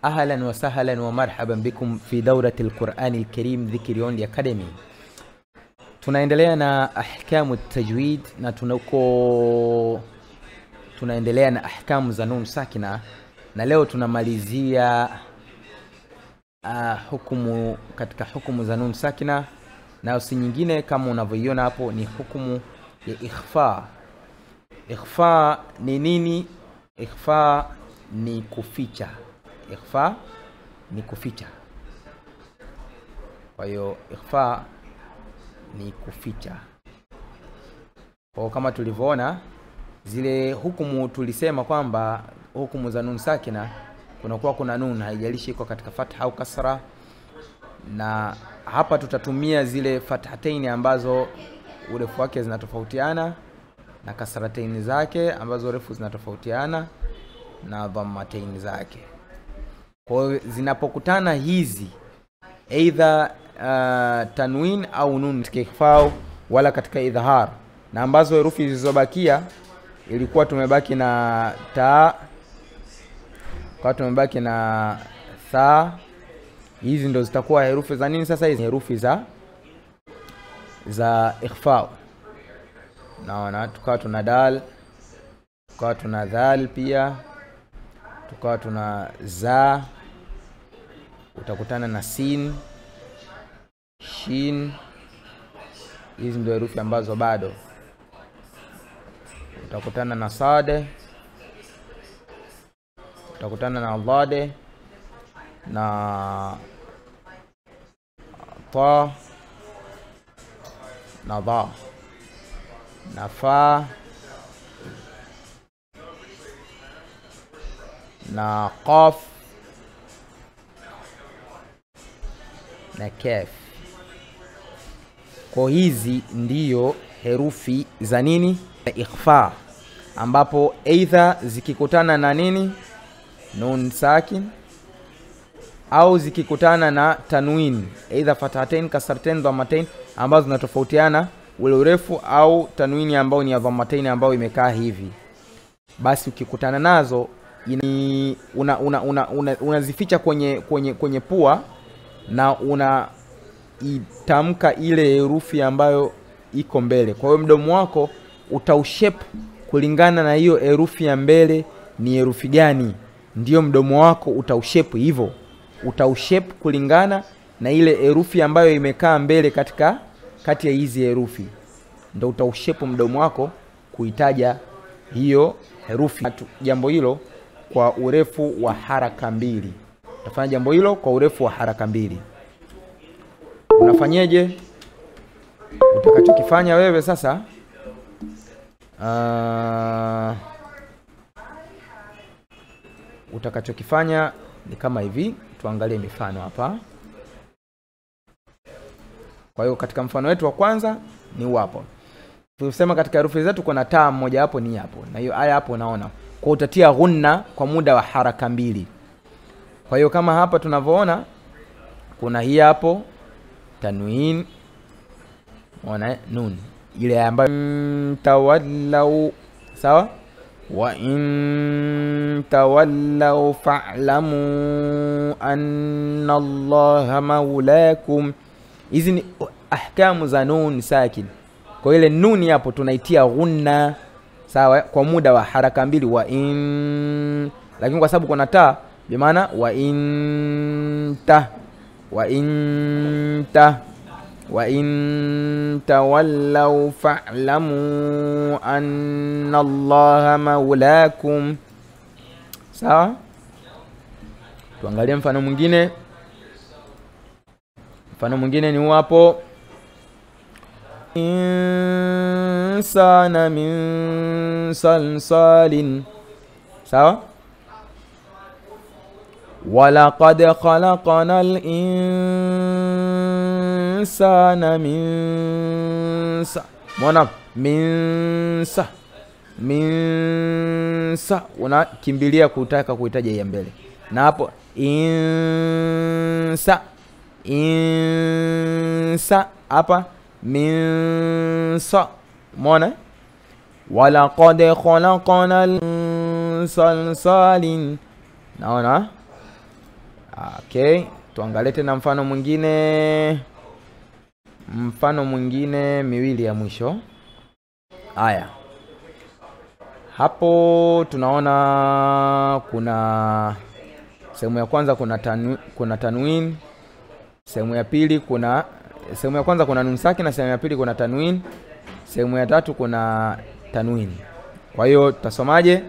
أهلا وسهلا ومرحبا بكم في دورة القرآن الكريم ذكر Only Academy. Tunaendelea na ahkamu tajwid na tunaendelea na ahkamu za nun sakina, na leo tunamalizia hukumu katika hukumu za nun sakina, na si nyingine kama unavyoiona hapo ni hukumu ya ikhfa. Ikhfa ni nini? Ikhfa ni kuficha. Ikhfa ni kuficha. Kwa hiyo ikhfa ni kuficha. Kwa kama tulivyoona zile hukumu, tulisema kwamba hukumu za nun sakina kuna nun, haijalishi iko katika fatha au kasra, na hapa tutatumia zile fathataini ambazo urefu wake zinatofautiana na kasrataini zake ambazo urefu zinatofautiana na dhammataini zake. Kwa hiyo zinapokutana hizi either tanwin au nun katika ikhfa wala katika idhhar, na ambazo herufi zilizobakia ilikuwa tumebaki na ta, kwa tumebaki na tha, hizi ndo zitakuwa herufi za nini sasa? Hizi herufi za ikhfa. Naona tukawa tuna dal, tukawa tuna dhal, pia tukawa tuna za, utakutana na sin, shin. Hizi ndio herufi ambazo bado. Utakutana na sade, utakutana na dhade, na ta, na dha, na fa, na qaf, na kaf. Kwa hizi ndiyo herufi za nini? Ikhfa, ambapo either zikikutana na nini? Nun sakin, au zikikutana na tanwin, either fathatain, kasratain, dhammatain ambazo zinatofautiana ule urefu, au tanwini ambao ni ya dhammatain ambao imekaa hivi. Basi ukikutana nazo unazificha kwenye pua, na itamka ile herufi ambayo iko mbele. Kwa hiyo mdomo wako utaushape kulingana na hiyo herufi ya mbele ni herufi gani, ndio mdomo wako utaushape hivyo. Utaushape kulingana na ile herufi ambayo imekaa mbele kati ya hizi herufi, ndio utaushape mdomo wako kuitaja hiyo herufi. Jambo hilo kwa urefu wa haraka mbili. Utafanya jambo hilo kwa urefu wa haraka mbili. Unafanyeje? Utakachokifanya wewe sasa, utakachokifanya ni kama hivi. Tuangalie mifano hapa. Kwa hiyo katika mfano wetu wa kwanza ni hapo. Tulisema katika herufi zetu kuna taa moja hapo, ni hapo. Na hiyo aya hapo unaona. Kwa utatia ghunna kwa muda wa haraka mbili. Kwa hiyo kama hapa tunavyoona kuna hii hapo tanwin, unaona nun ile ambayo tawallau, sawa? Wa in tawallau fa'lamu anna Allaha maulakum. Hizi ni ahkamu za nun sakin. Kwa ile nuni hapo tunaitia ghunna, sawa, kwa muda wa haraka mbili. Wa in, lakini kwa sababu kuna ta, bi maana wa in tawallau fa'lamu anna Allaha maulakum. Sawa? Tuangalie mfano mwingine. Mfano mwingine ni hapo. Insana min salsalin. Sawa? Walaqad khalaqnal insana min sa. Unakimbilia kutaka kuitaja ya mbele, na hapo insa hapa min sa. Umeona? walaqad khalaqnal salsalin. Naona Okay, tuangalie tena mfano mwingine. Mfano mwingine miwili ya mwisho. Haya. Hapo tunaona kuna sehemu ya kwanza kuna tanwin, sehemu ya pili sehemu ya kwanza kuna nun sakina, sehemu ya pili kuna tanwin, sehemu ya tatu kuna tanwin. Kwa hiyo tutasomaje?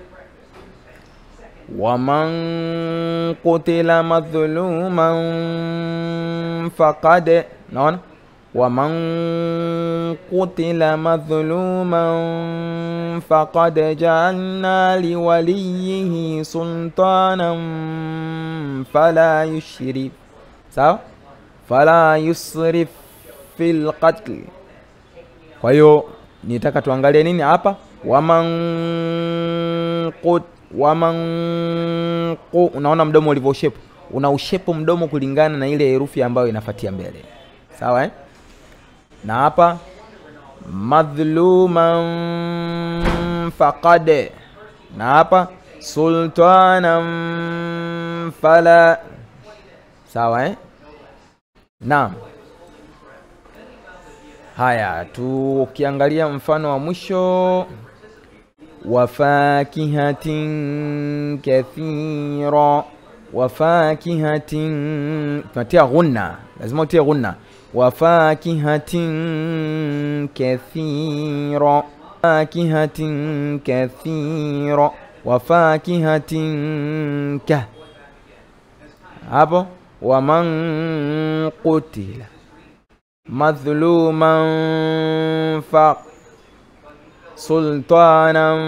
Waman qutila madhluman faqad, naona waman qutila madhluman faqad ja'alna liwaliyihi sultanan fala yushrif, sawa, fala yusrif fil qatl. Kwa hiyo nitaka tuangalie nini hapa? Unaona mdomo ulivyo shape, una ushepo mdomo kulingana na ile herufi ambayo inafuatia mbele, sawa na hapa madhluman faqad, na hapa sultanan fala, sawa Naam. Haya, tukiangalia mfano wa mwisho, wafakihatin kathira, wafakihatin, tunatia ghunna, lazima utie ghunna, wafakihatin kathira, wafakihatin kathira, wafakihatin ka, hapo waman qutila madhluman fa sultanan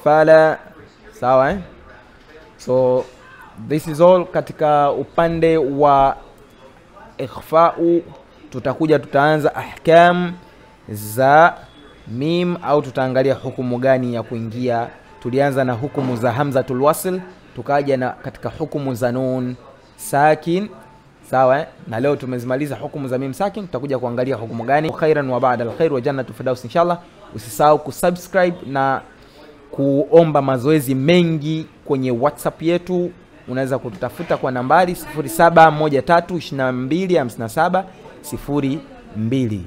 fala, sawa So this is all katika upande wa ikhfa'u. Tutaanza ahkam za mim, au tutaangalia hukumu gani ya kuingia. Tulianza na hukumu za hamzatul wasl, tukaja na katika hukumu za nun sakin, sawa na leo tumezimaliza hukumu za mim sakin, tutakuja kuangalia hukumu gani. Khairan wa ba'da alkhair wa jannatu firdaus inshallah. Usisahau kusubscribe na kuomba mazoezi mengi kwenye WhatsApp yetu. Unaweza kututafuta kwa nambari 0713225702.